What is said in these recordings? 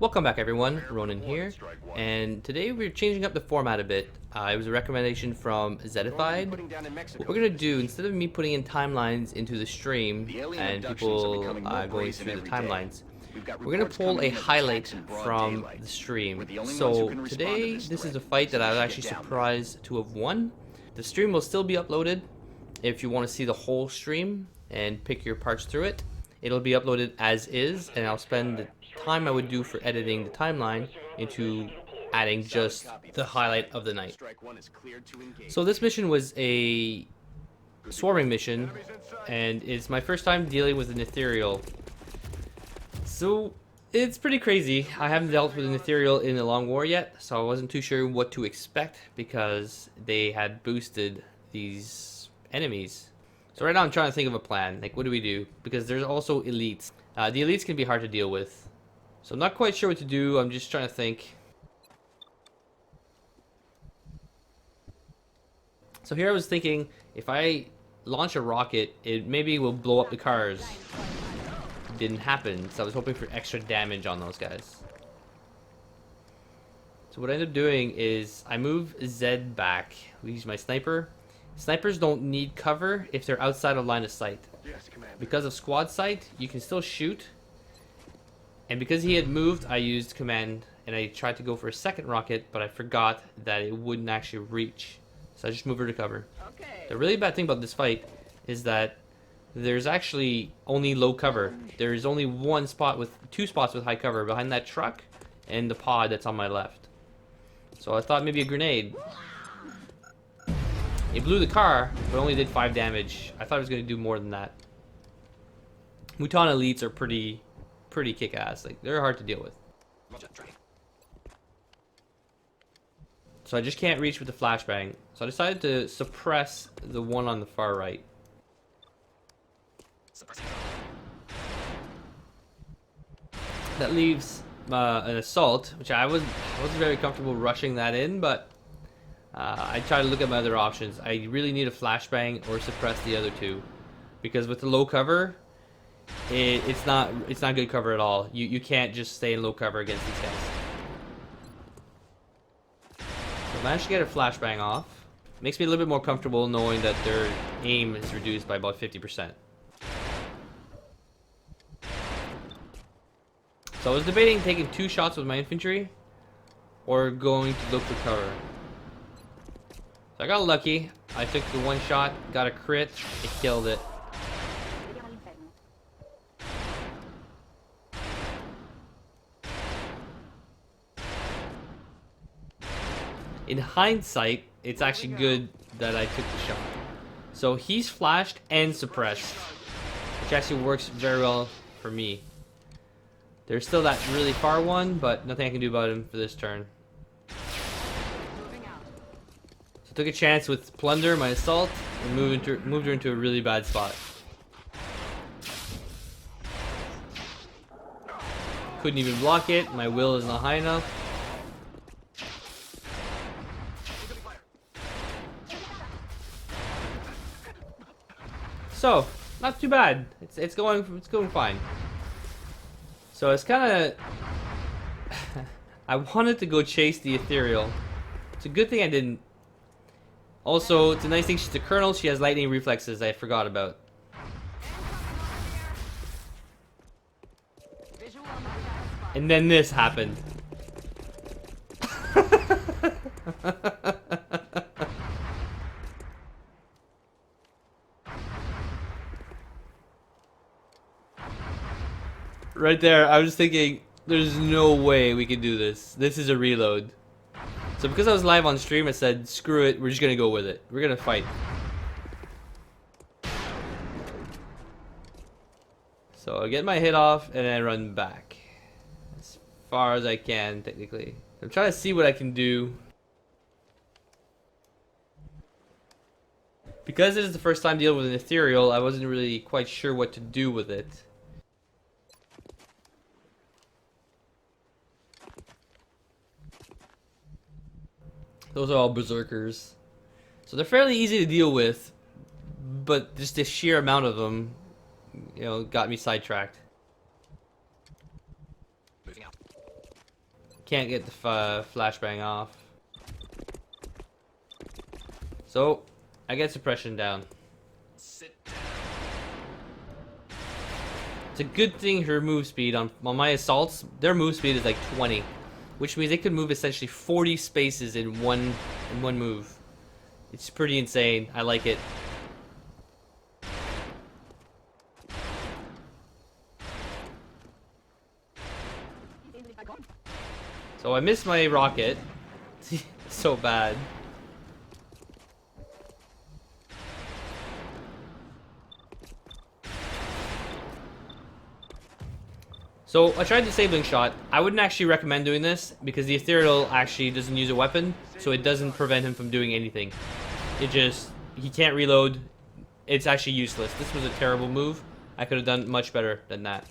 Welcome back everyone, Ronan here, and today we're changing up the format a bit. It was a recommendation from Zedified. What we're going to do, instead of me putting in timelines into the stream and people going through the timelines, we're going to pull a highlight from the stream. So today, this is a fight that I was actually surprised to have won. The stream will still be uploaded if you want to see the whole stream and pick your parts through it. It'll be uploaded as is, and I'll spend the time I would do for editing the timeline into adding just the highlight of the night. So this mission was a swarming mission, and it's my first time dealing with an ethereal. So it's pretty crazy. I haven't dealt with an ethereal in a long war yet, so I wasn't too sure what to expect because they had boosted these enemies. So right now I'm trying to think of a plan. Like, what do we do? Because there's also elites. The elites can be hard to deal with. So I'm not quite sure what to do. I'm just trying to think. So here I was thinking, if I launch a rocket, it maybe will blow up the cars. Didn't happen, so I was hoping for extra damage on those guys. So what I ended up doing is I move Zed back. We use my sniper. Snipers don't need cover if they're outside of line of sight. Because of squad sight, you can still shoot. And because he had moved, I used command and I tried to go for a second rocket, but I forgot that it wouldn't actually reach. So I just moved her to cover. The really bad thing about this fight is that there's actually only low cover. There's only two spots with high cover behind that truck and the pod that's on my left. So I thought maybe a grenade. It blew the car, but only did 5 damage. I thought it was going to do more than that. Mutant elites are pretty kick-ass. Like, they're hard to deal with. So I just can't reach with the flashbang. So I decided to suppress the one on the far right. That leaves an assault, which I wasn't very comfortable rushing that in, but I try to look at my other options. I really need a flashbang or suppress the other two, because with the low cover, it's not good cover at all. You can't just stay in low cover against these guys. So I managed to get a flashbang off. Makes me a little bit more comfortable knowing that their aim is reduced by about 50%. So I was debating taking 2 shots with my infantry or going to look for cover. So I got lucky. I took the 1 shot, got a crit, it killed it. In hindsight, it's actually good that I took the shot. So he's flashed and suppressed, which actually works very well for me. There's still that really far one, but nothing I can do about him for this turn. So took a chance with Plunder, my assault, and moved her into a really bad spot. Couldn't even block it. My will is not high enough. So, not too bad. It's going fine. So it's kind of I wanted to go chase the ethereal. It's a good thing I didn't. Also, it's a nice thing she's a colonel. She has lightning reflexes I forgot about. And then this happened. Right there, I was thinking, there's no way we can do this. This is a reload. So because I was live on stream, I said, screw it, we're just gonna go with it. We're gonna fight. So I get my hit off, and I run back. As far as I can, technically. I'm trying to see what I can do. Because this is the first time dealing with an ethereal, I wasn't really quite sure what to do with it. Those are all berserkers. So they're fairly easy to deal with, but just the sheer amount of them, got me sidetracked. can't get the flashbang off. So I get suppression down. It's a good thing her move speed on my assaults, their move speed is like 20, which means they could move essentially 40 spaces in one move. It's pretty insane. I like it. So I missed my rocket. So bad. So I tried disabling shot. I wouldn't actually recommend doing this because the ethereal actually doesn't use a weapon, so it doesn't prevent him from doing anything. He can't reload. It's actually useless. This was a terrible move. I could have done much better than that.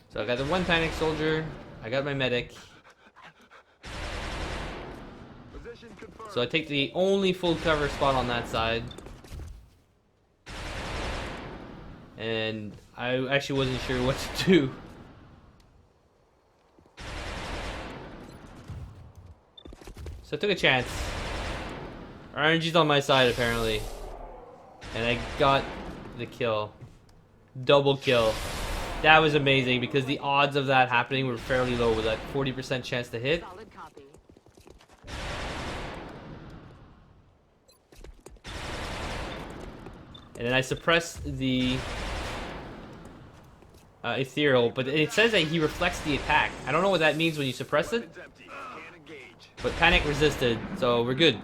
So I got the one panic soldier. I got my medic. So I take the only full cover spot on that side. And I actually wasn't sure what to do. So I took a chance. RNG's on my side apparently. And I got the kill. Double kill. That was amazing because the odds of that happening were fairly low with that 40% chance to hit. And then I suppressed the ethereal, but it says that he reflects the attack. I don't know what that means when you suppress it, but panic resisted, so we're good.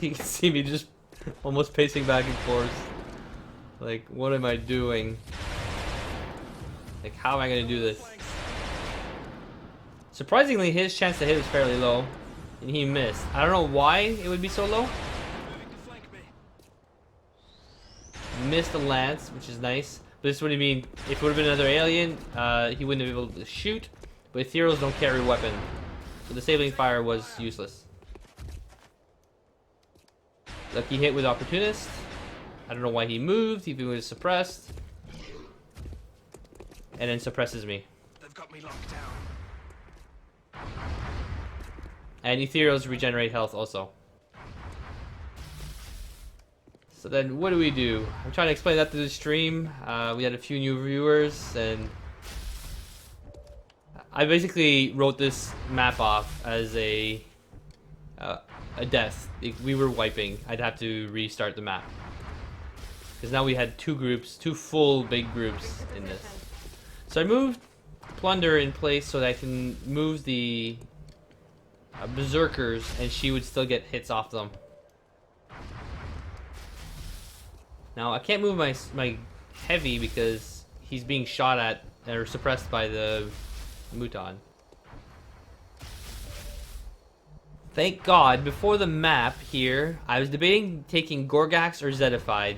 You can see me just almost pacing back and forth. Like, what am I doing? Like, how am I gonna do this? Surprisingly, his chance to hit was fairly low, and he missed. I don't know why it would be so low. Missed the lance, which is nice. But this would mean if it would have been another alien, he wouldn't have been able to shoot. But ethereals don't carry a weapon, so disabling fire was useless. Lucky hit with opportunist. I don't know why he moved. He was suppressed, and then suppresses me. They've got me locked down. And ethereals regenerate health also. So then what do? I'm trying to explain that to the stream. We had a few new viewers, and I basically wrote this map off as a death. If we were wiping, I'd have to restart the map. Because now we had two groups, two full big groups in this. So I moved Plunder in place so that I can move the Berserkers, and she would still get hits off them. Now I can't move my Heavy because he's being shot at or suppressed by the Muton. Thank God, before the map here, I was debating taking Gorgax or Zetified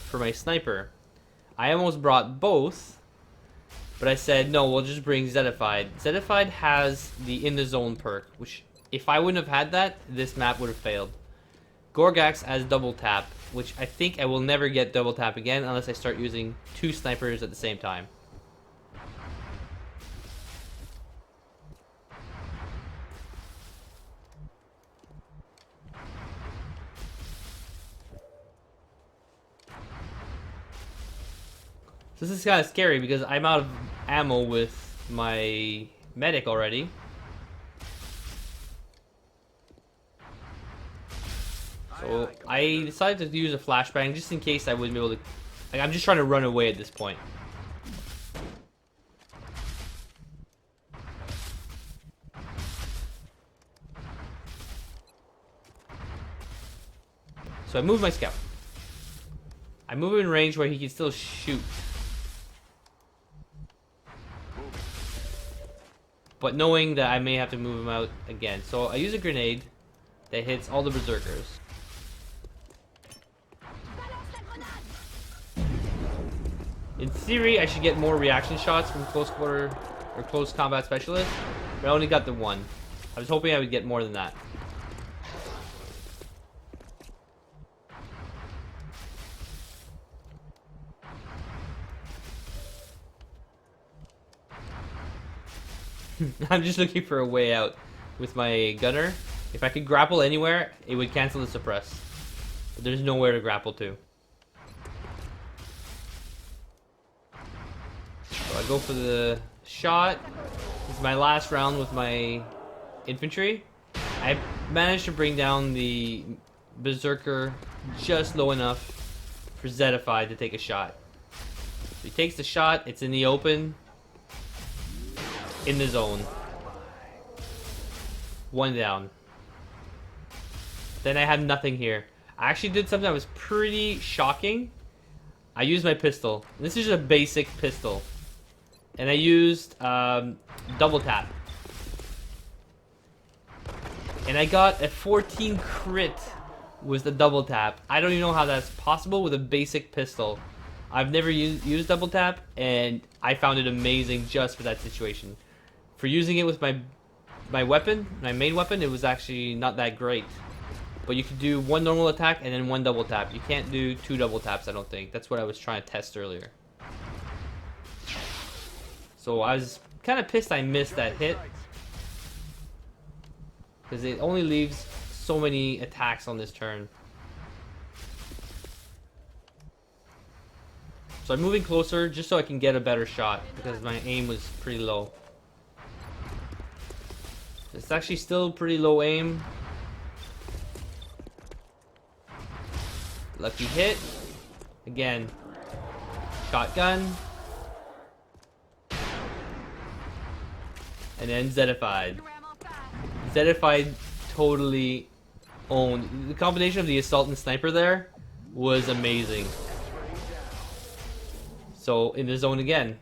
for my sniper. I almost brought both, but I said, no, we'll just bring Zetified. Zetified has the In the Zone perk, which, if I wouldn't have had that, this map would have failed. Gorgax has double tap, which I think I will never get double tap again unless I start using two snipers at the same time. So this is kind of scary because I'm out of ammo with my medic already. So I decided to use a flashbang just in case I wouldn't be able to... Like, I'm just trying to run away at this point. So I move my scout. I move him in range where he can still shoot. But knowing that I may have to move him out again. So I use a grenade that hits all the Berserkers. In theory, I should get more reaction shots from close quarter or close combat specialist, but I only got the one. I was hoping I would get more than that. I'm just looking for a way out with my gunner. If I could grapple anywhere, it would cancel the suppress. But there's nowhere to grapple to. So I go for the shot. This is my last round with my infantry. I managed to bring down the berserker just low enough for Zedified to take a shot. So he takes the shot, it's in the open, in the zone. One down. Then I have nothing here. I actually did something that was pretty shocking. I used my pistol. This is just a basic pistol. And I used double tap. And I got a 14 crit with the double tap. I don't even know how that's possible with a basic pistol. I've never used double tap, and I found it amazing just for that situation. For using it with my weapon, my main weapon, it was actually not that great. But you could do one normal attack and then one double tap. You can't do two double taps, I don't think. That's what I was trying to test earlier. So I was kind of pissed I missed that hit. Because it only leaves so many attacks on this turn. So I'm moving closer just so I can get a better shot. Because my aim was pretty low. It's actually still pretty low aim. Lucky hit. Again. Shotgun. And then Zedified. Zedified totally owned. The combination of the assault and sniper there was amazing. So in the zone again.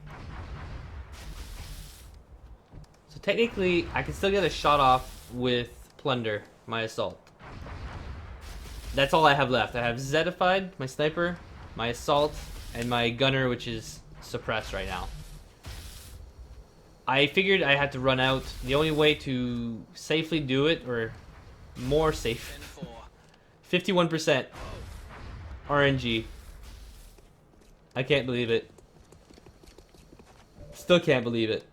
So technically I can still get a shot off with Plunder, my assault. That's all I have left. I have Zedified, my sniper, my assault, and my gunner, which is suppressed right now. I figured I had to run out. The only way to safely do it, or more safe, 51% RNG. I can't believe it. Still can't believe it.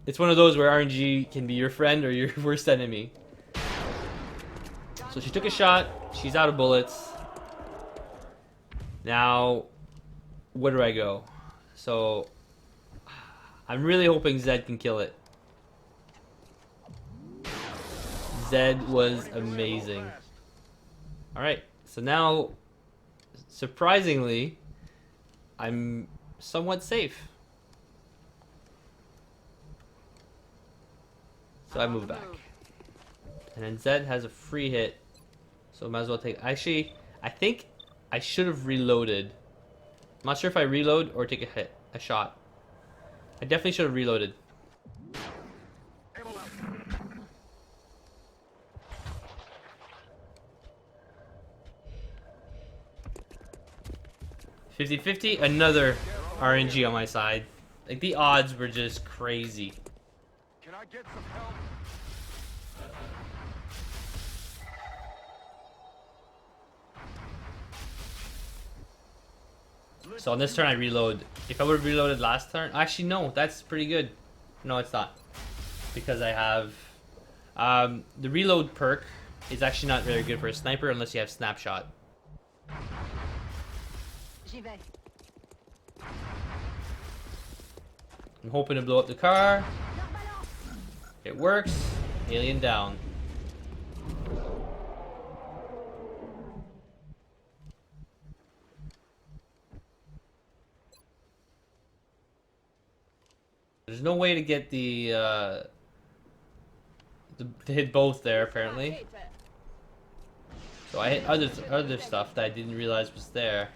It's one of those where RNG can be your friend or your worst enemy. So she took a shot. She's out of bullets. Now, where do I go? So I'm really hoping Zed can kill it. Zed was amazing. Alright, so now, surprisingly, I'm somewhat safe. So I move back. And then Zed has a free hit. So I might as well take... Actually, I think I should have reloaded. I'm not sure if I reload or take a hit, a shot. I definitely should have reloaded. $50-50, another RNG on my side. Like, the odds were just crazy. Can I get some help? So on this turn I reload. If I would have reloaded last turn, actually no, that's pretty good. No, it's not, because I have the reload perk is actually not very good for a sniper unless you have snapshot. I'm hoping to blow up the car. It works. Alien down. There's no way to get to hit both there apparently. So I hit other stuff that I didn't realize was there.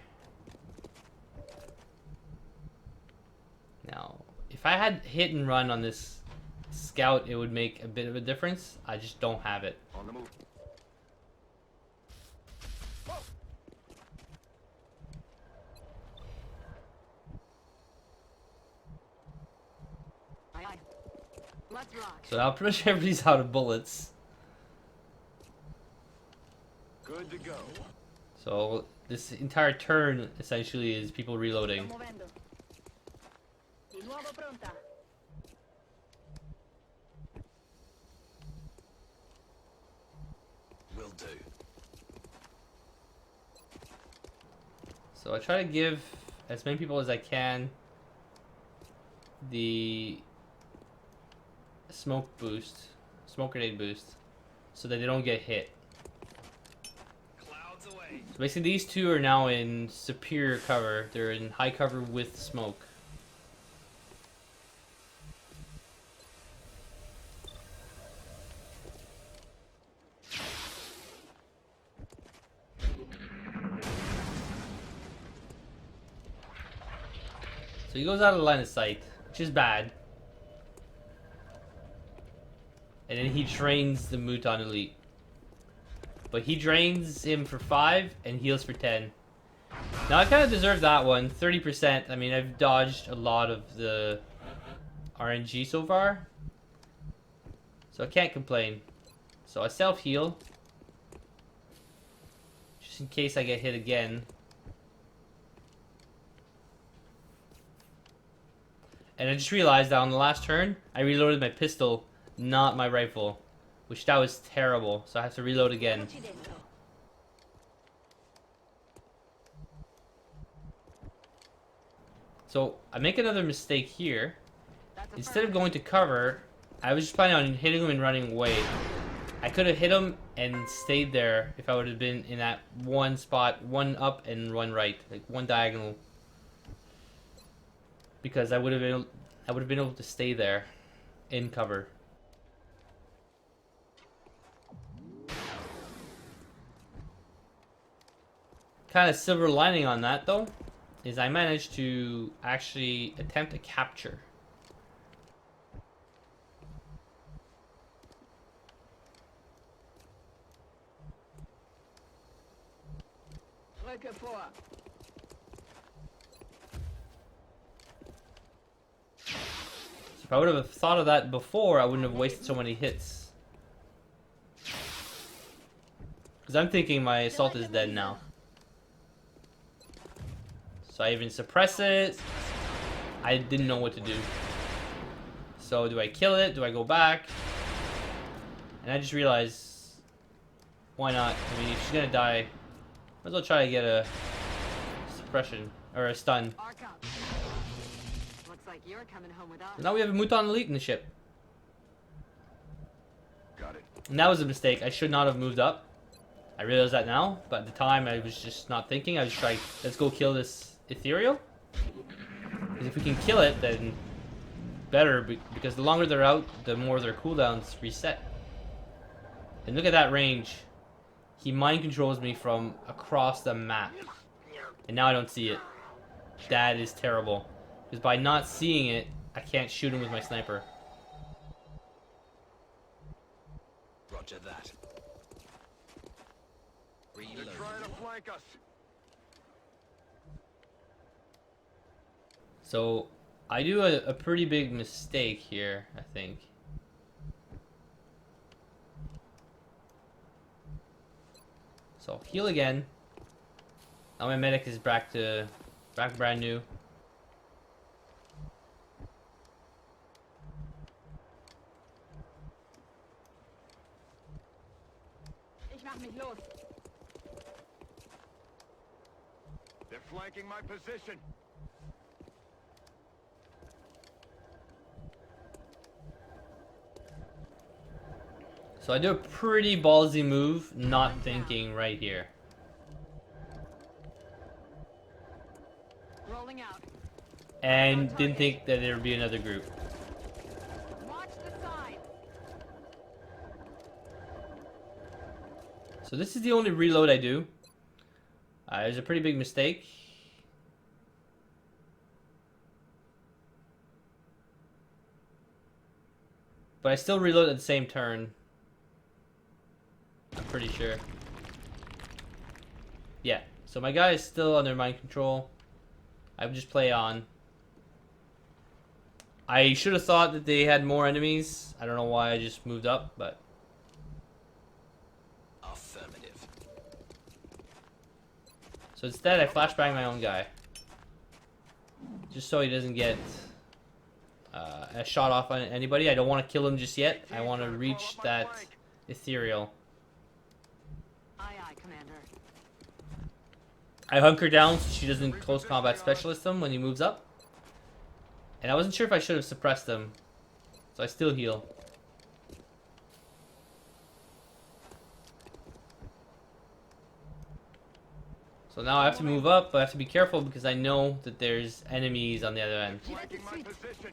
Now, if I had hit and run on this scout, it would make a bit of a difference. I just don't have it. On the move. So now pretty much everybody's out of bullets. Good to go. So this entire turn essentially is people reloading. Will do. So I try to give as many people as I can the smoke grenade boost, so that they don't get hit. Clouds away. So basically these two are now in superior cover. They're in high cover with smoke. So he goes out of the line of sight, which is bad. And then he drains the Muton Elite. But he drains him for 5 and heals for 10. Now I kind of deserve that one. 30%. I mean, I've dodged a lot of the RNG so far. So I can't complain. So I self-heal. Just in case I get hit again. And I just realized that on the last turn, I reloaded my pistol, not my rifle. Which that was terrible, so I have to reload again. So I make another mistake here. Instead of going to cover, I was just planning on hitting him and running away. I could have hit him and stayed there if I would have been in that one spot, one up and one right, like one diagonal. Because I would have been able to stay there in cover. Kind of silver lining on that though is I managed to actually attempt a capture. If I would have thought of that before, I wouldn't have wasted so many hits. Because I'm thinking my assault is dead now. So I even suppress it. I didn't know what to do. So do I kill it? Do I go back? And I just realized, why not? I mean, if she's gonna die, might as well try to get a suppression or a stun. Looks like you're coming home with us. So now we have a Muton Elite in the ship. Got it. And that was a mistake. I should not have moved up. I realize that now, but at the time I was just not thinking. I was just like, let's go kill this ethereal. Because if we can kill it, then better, because the longer they're out, the more their cooldowns reset. And look at that range. He mind controls me from across the map. And now I don't see it. That is terrible. Because by not seeing it, I can't shoot him with my sniper. Roger that. Reload. They're trying to flank us. So, I do a pretty big mistake here, I think. So, I'll heal again. Now my medic is back brand new. Ich mach mich los. They're flanking my position. So I do a pretty ballsy move, not thinking right here. Rolling out. And didn't think that there would be another group. Watch the side. So this is the only reload I do. It was a pretty big mistake. But I still reload at the same turn. I'm pretty sure. Yeah, so my guy is still under mind control. I would just play on. I should have thought that they had more enemies. I don't know why I just moved up, but... Affirmative. So instead, I flashbang my own guy. Just so he doesn't get a shot off on anybody. I don't want to kill him just yet. I want to reach that ethereal. Aye, aye, Commander. I hunker down so she doesn't close combat specialist him when he moves up. And I wasn't sure if I should have suppressed him. So I still heal. So now I have to move up, but I have to be careful because I know that there's enemies on the other end. Flanking my position.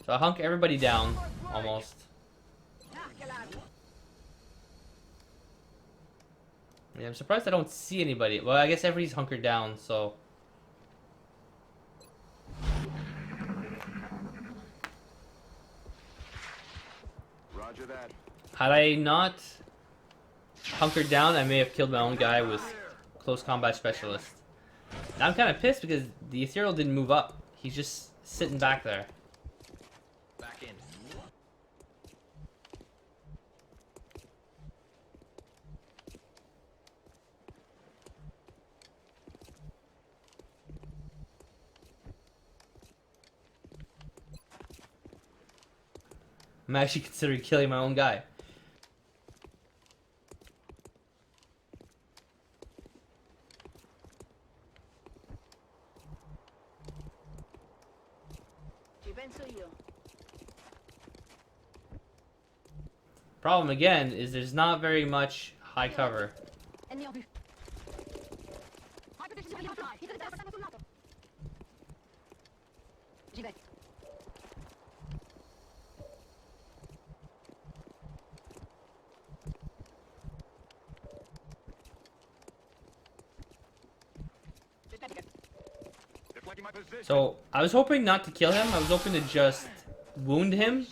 So I hunk everybody down, almost. Yeah, I'm surprised I don't see anybody. Well, I guess everybody's hunkered down, so... Roger that. Had I not hunkered down, I may have killed my own guy with close combat specialist. Now I'm kind of pissed because the ethereal didn't move up. He's just sitting back there. Back in. I'm actually considering killing my own guy. Problem again is there's not very much high cover. They're flanking my position. So I was hoping not to kill him. I was hoping to just wound him,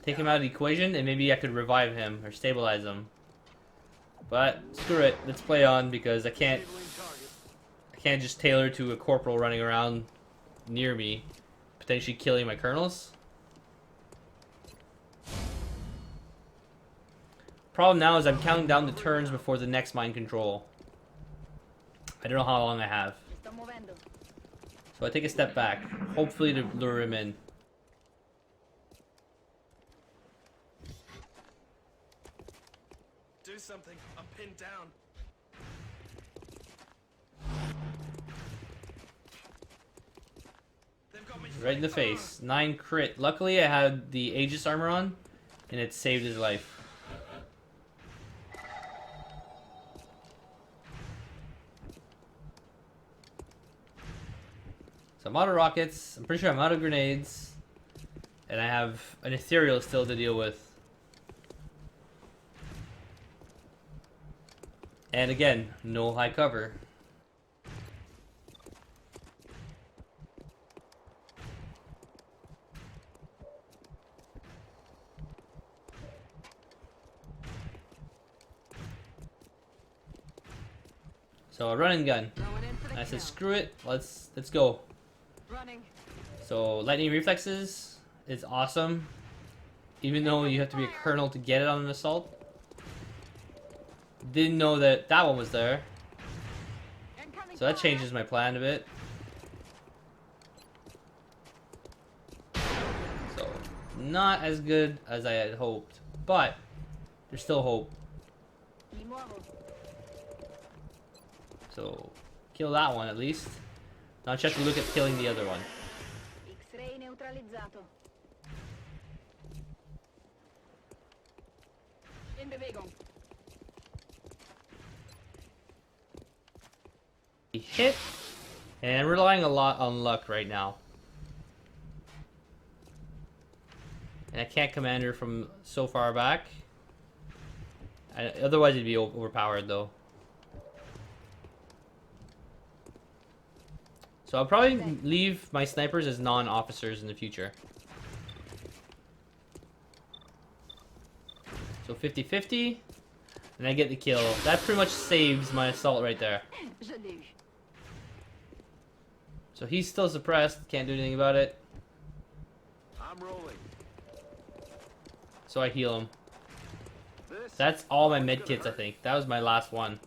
take him out of the equation, and maybe I could revive him or stabilize him. But screw it, let's play on because I can't just tailor to a corporal running around near me, potentially killing my colonels. Problem now is I'm counting down the turns before the next mind control. I don't know how long I have. So I take a step back, hopefully to lure him in. Do something. I'm pinned down. They've got me Right in the face. 9 crit. Luckily I had the Aegis armor on, and it saved his life. So I'm out of rockets, I'm pretty sure I'm out of grenades, and I have an ethereal still to deal with. And again, no high cover. So a run and gun. I said screw it, let's go. Running. So lightning reflexes is awesome, even though you have to be a colonel to get it on an assault. Didn't know that that one was there, so that changes my plan a bit. So not as good as I had hoped, but there's still hope. So kill that one at least. Now just have to look at killing the other one. X-ray neutralizzato. In Bewegung. Hit, and I'm relying a lot on luck right now. And I can't command her from so far back. Otherwise it'd be overpowered though. So I'll probably leave my snipers as non-officers in the future. So 50-50, and I get the kill. That pretty much saves my assault right there. So he's still suppressed. Can't do anything about it. I'm rolling. So I heal him. This That's all my one's med gonna kits, I hurt. think. That was my last one.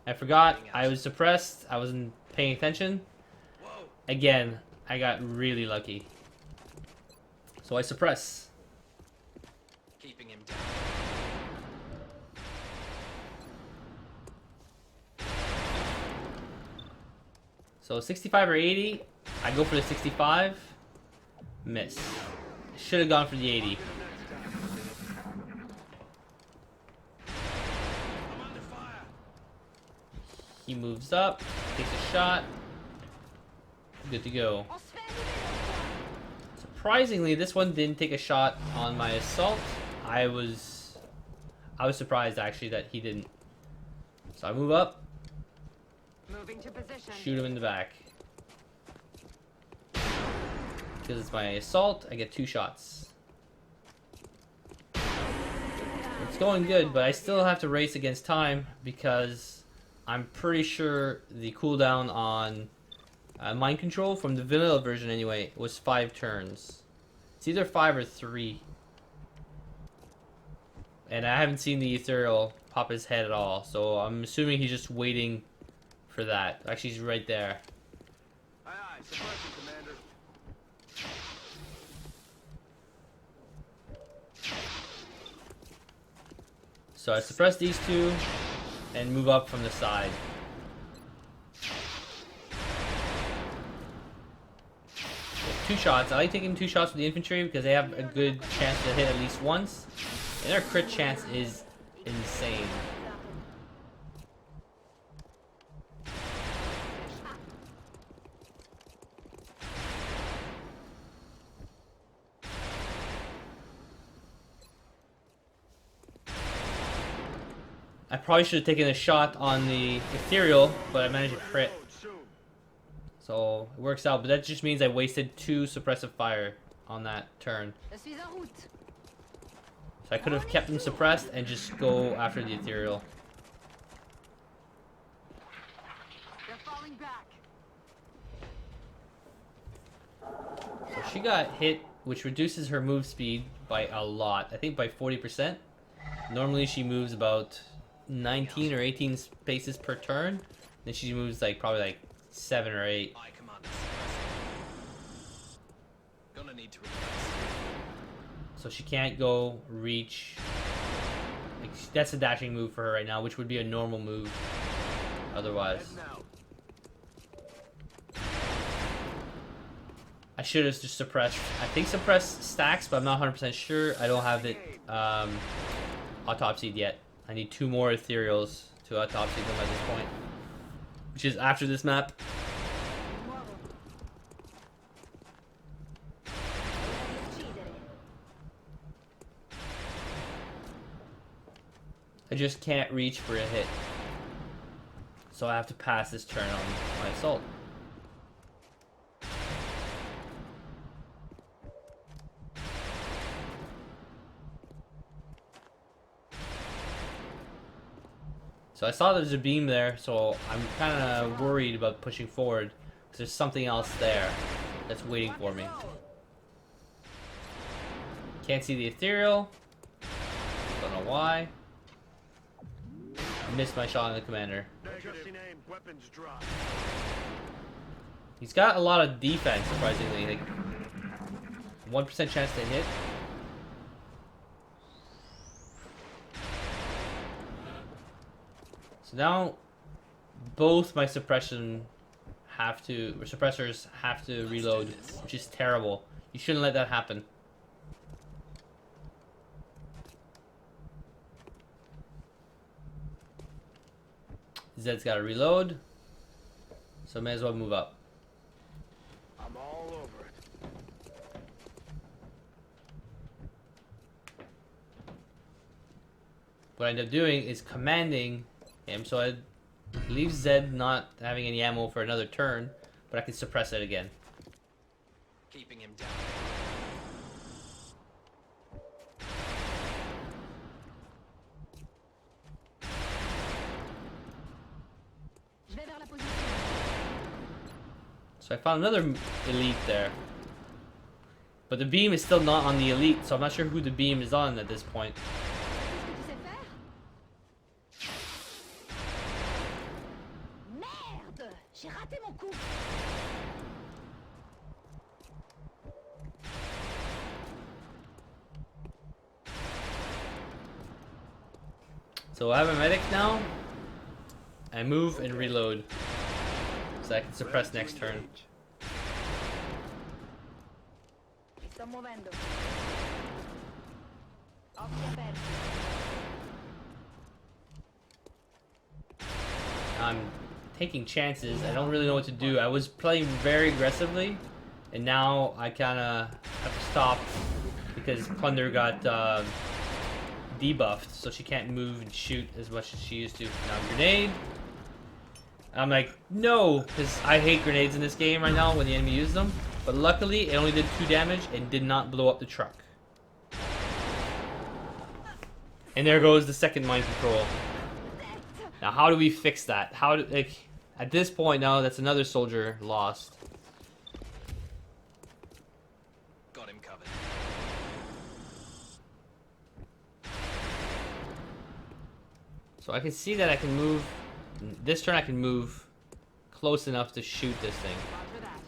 I forgot I was suppressed. I wasn't paying attention. Whoa. Again, I got really lucky. So I suppress. Keeping him down. So 65 or 80, I go for the 65. Miss. Should have gone for the 80. I'm under fire. He moves up, takes a shot. Good to go. Surprisingly, this one didn't take a shot on my assault. I was surprised actually that he didn't. So I move up, Moving to position. shoot him in the back. Because it's my assault, I get 2 shots. It's going good, but I still have to race against time because I'm pretty sure the cooldown on mind control from the vanilla version anyway was 5 turns. It's either 5 or 3. And I haven't seen the ethereal pop his head at all, so I'm assuming he's just waiting for that. Actually, he's right there. Aye, aye. Suppression, Commander. So I suppress these 2 and move up from the side. So 2 shots. I like taking 2 shots with the infantry because they have a good chance to hit at least once. And their crit chance is insane. I probably should have taken a shot on the ethereal, but I managed to crit. Load soon. So it works out, but that just means I wasted 2 suppressive fire on that turn. Je suis en route. So I could have kept them suppressed and just go after the ethereal. They're falling back. So she got hit, which reduces her move speed by a lot. I think by 40%. Normally she moves about 19 or 18 paces per turn. Then she moves like probably like 7 or 8. I command this. Gonna need to replace. So she can't go reach. Like, that's a dashing move for her right now, which would be a normal move otherwise. Heading out. I should have just suppressed. I think suppress stacks, but I'm not 100% sure. I don't have it autopsied yet. I need 2 more ethereals to autopsy them at this point, which is after this map. Nuovo. Uccidere. I just can't reach for a hit, so I have to pass this turn on my assault. So I saw there's a beam there, so I'm kind of worried about pushing forward because there's something else there that's waiting for me. Can't see the ethereal. Don't know why. I missed my shot on the commander. Adjusting aim. Weapons drop. He's got a lot of defense, surprisingly. Like 1% chance to hit. So now both my suppressors have to reload, which is terrible. You shouldn't let that happen. Zed's got to reload, so may as well move up. I'm all over it. What I end up doing is commanding him, so I leave Zed not having any ammo for another turn, but I can suppress it again. Keeping him down. So I found another elite there. But the beam is still not on the elite, so I'm not sure who the beam is on at this point. Merde, j'ai raté mon coup. So I have a medic now. I move and reload. So I can suppress next turn. Sto muovendo. Occhi aperti. I'm taking chances. I don't really know what to do. I was playing very aggressively, and now I kind of have to stop because Plunder got debuffed, so she can't move and shoot as much as she used to. Now grenade. I'm like, no, because I hate grenades in this game right now when the enemy uses them. But luckily, it only did 2 damage and did not blow up the truck. And there goes the second mind control. Now, how do we fix that? How do, like, at this point now, that's another soldier lost. Got him covered. So I can see that I can move. This turn I can move close enough to shoot this thing. Roger that.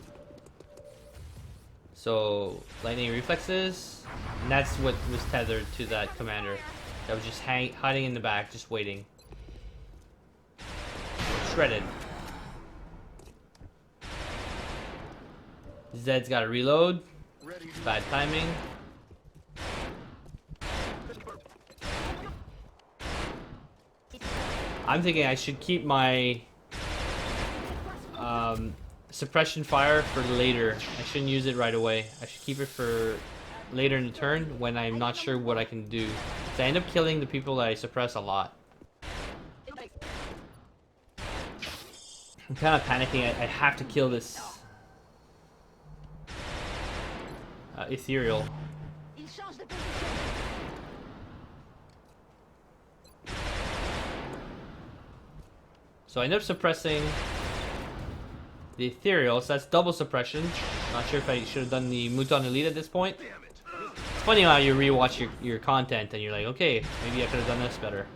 So lightning reflexes, and that's what was tethered to that commander. That was just hiding in the back, just waiting. Shredded. Zed's got to reload. Bad timing. I'm thinking I should keep my suppression fire for later. I shouldn't use it right away. I should keep it for later in the turn when I'm not sure what I can do. So I end up killing the people that I suppress a lot. I'm kind of panicking. I have to kill this ethereal. Il change de position. So I end up suppressing the ethereal, so that's double suppression. Not sure if I should have done the Mouton Elite at this point. It's funny how you rewatch your content and you're like, okay, maybe I could have done this better.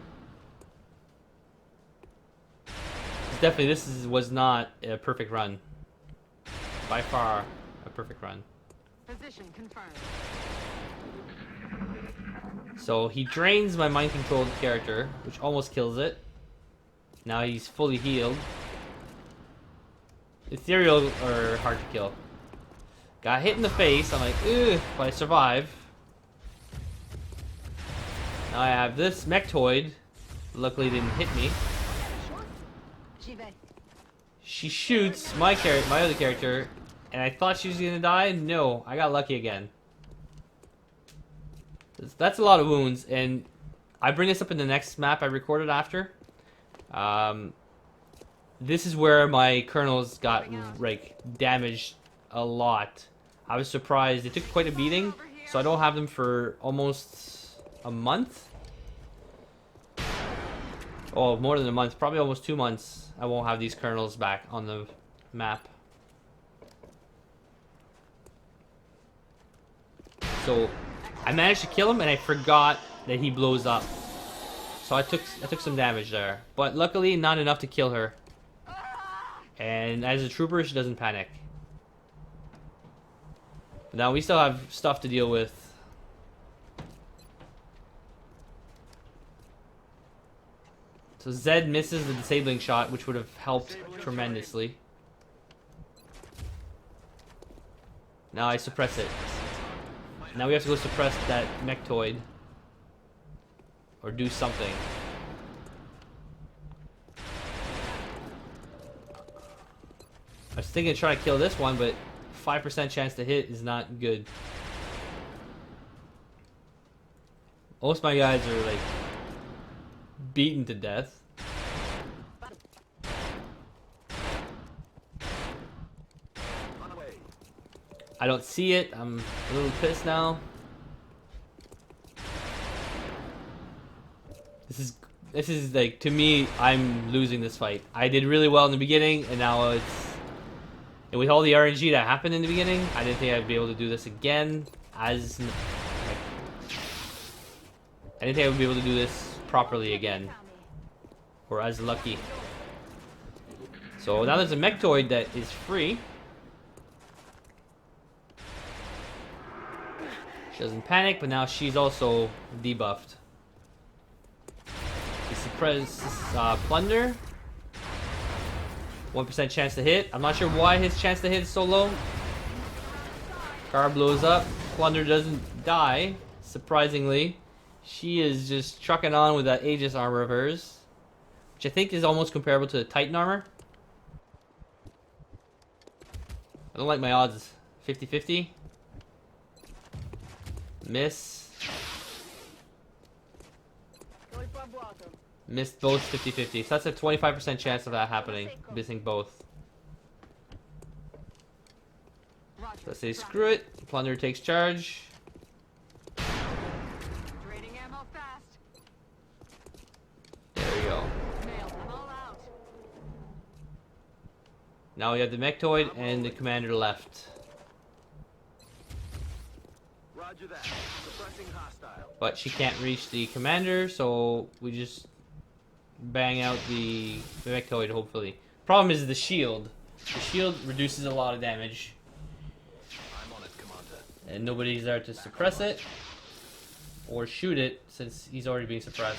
Definitely, was not a perfect run. By far, a perfect run. Position confirmed. So he drains my mind-controlled character, which almost kills it. Now he's fully healed. Ethereal are hard to kill. Got hit in the face. I'm like, ugh, but I survive. Now I have this Mechtoid. Luckily, didn't hit me. J'y vais. She shoots my other character, and I thought she was gonna die. No, I got lucky again. That's a lot of wounds, and I bring this up in the next map I recorded after. This is where my kernels got like damaged a lot. I was surprised. They took quite a beating, so I don't have them for almost a month. Oh, more than a month, probably almost 2 months. I won't have these kernels back on the map. So I managed to kill him, and I forgot that he blows up. So I took some damage there, but luckily not enough to kill her. And as a trooper, she doesn't panic. Now we still have stuff to deal with. So Zed misses the disabling shot, which would have helped tremendously. Now I suppress it. Now we have to go suppress that Mechtoid. Or do something. I was thinking of trying to kill this one, but 5% chance to hit is not good. Most of my guys are like beaten to death. I don't see it. I'm a little pissed now. This is like, to me, I'm losing this fight. I did really well in the beginning, and now And with all the RNG that happened in the beginning, I didn't think I'd be able to do this again as... Like, I didn't think I would be able to do this properly again. Or as lucky. So now there's a Mechtoid that is free. She doesn't panic, but now she's also debuffed. You suppress Plunder. 1% chance to hit. I'm not sure why his chance to hit is so low. Car blows up. Plunder doesn't die. Surprisingly. She is just trucking on with that Aegis armor of hers. Which I think is almost comparable to the Titan armor. I don't like my odds. 50-50. Miss. Missed both 50-50. So that's a 25% chance of that happening. Missing both. So I say screw it. Plunder takes charge. There we go. Now we have the Mechtoid and the commander left. Roger that. Suppressing hostile. But she can't reach the commander, so we just bang out the Mechtoid, hopefully. Problem is the shield. The shield reduces a lot of damage. I'm on it, Commander. And nobody's there to suppress it. Or shoot it, since he's already being suppressed.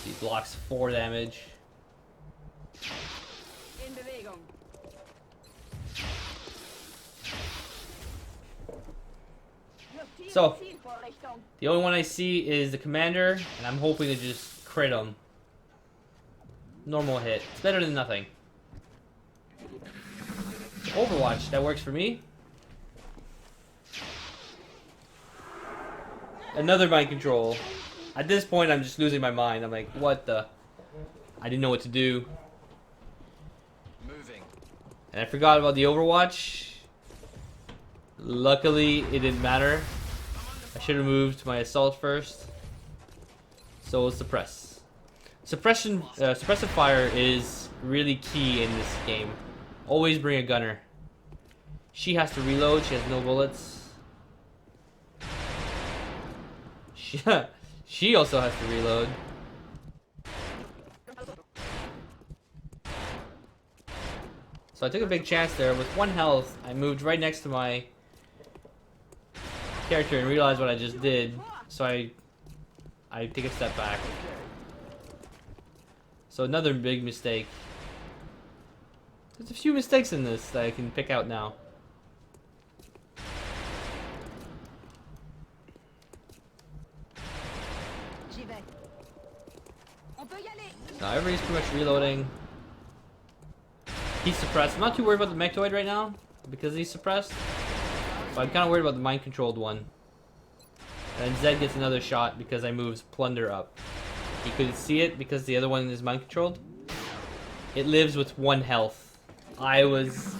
He blocks 4 damage. So, the only one I see is the commander, and I'm hoping to just crit him. Normal hit. It's better than nothing. Overwatch, that works for me. Another mind control. At this point, I'm just losing my mind. I'm like, what the? I didn't know what to do. Moving. And I forgot about the Overwatch. Luckily, it didn't matter. I should have moved my assault first. So suppress. Suppressive fire is really key in this game. Always bring a gunner. She has to reload. She has no bullets. She also has to reload. So I took a big chance there. With 1 health, I moved right next to my character and realized what I just did. So I take a step back. So another big mistake. There's a few mistakes in this that I can pick out now. Now everybody's pretty much reloading. He's suppressed. I'm not too worried about the Mechtoid right now because he's suppressed. But I'm kind of worried about the mind-controlled one. And Zed gets another shot because I moved Plunder up. He couldn't see it because the other one is mind-controlled. It lives with 1 health. I was...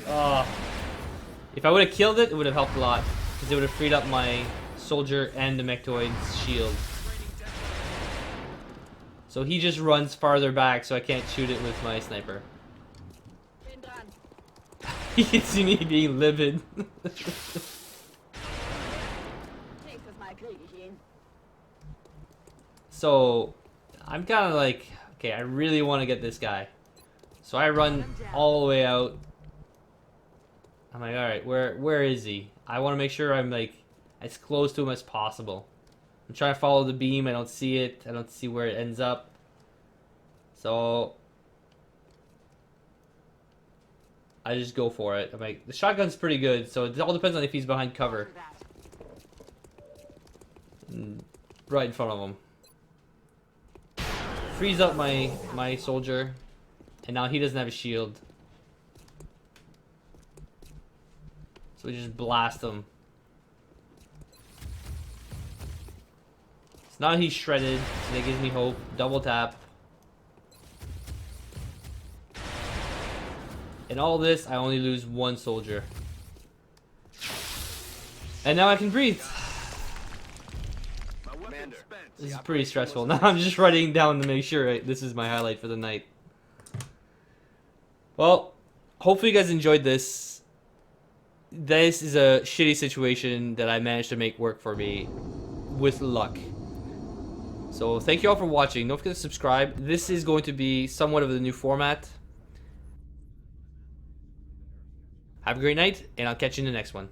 If I would have killed it, it would have helped a lot. Because it would have freed up my soldier and the Mechtoid's shield. So he just runs farther back so I can't shoot it with my sniper. You can see me being livid. So, I'm kind of like, okay, I really want to get this guy. So I run all the way out. I'm like, alright, where is he? I want to make sure I'm like as close to him as possible. I'm trying to follow the beam. I don't see it. I don't see where it ends up. So I just go for it. I'm like, the shotgun's pretty good, so it all depends on if he's behind cover. Right in front of him. Freeze up my soldier, and now he doesn't have a shield. So we just blast him. So now he's shredded, so that gives me hope. Double tap. In all this, I only lose 1 soldier. And now I can breathe. My weapon's spent. This is pretty stressful. Now I'm just writing down to make sure this is my highlight for the night. Well, hopefully you guys enjoyed this. This is a shitty situation that I managed to make work for me with luck. So thank you all for watching. Don't forget to subscribe. This is going to be somewhat of the new format. Have a great night, and I'll catch you in the next one.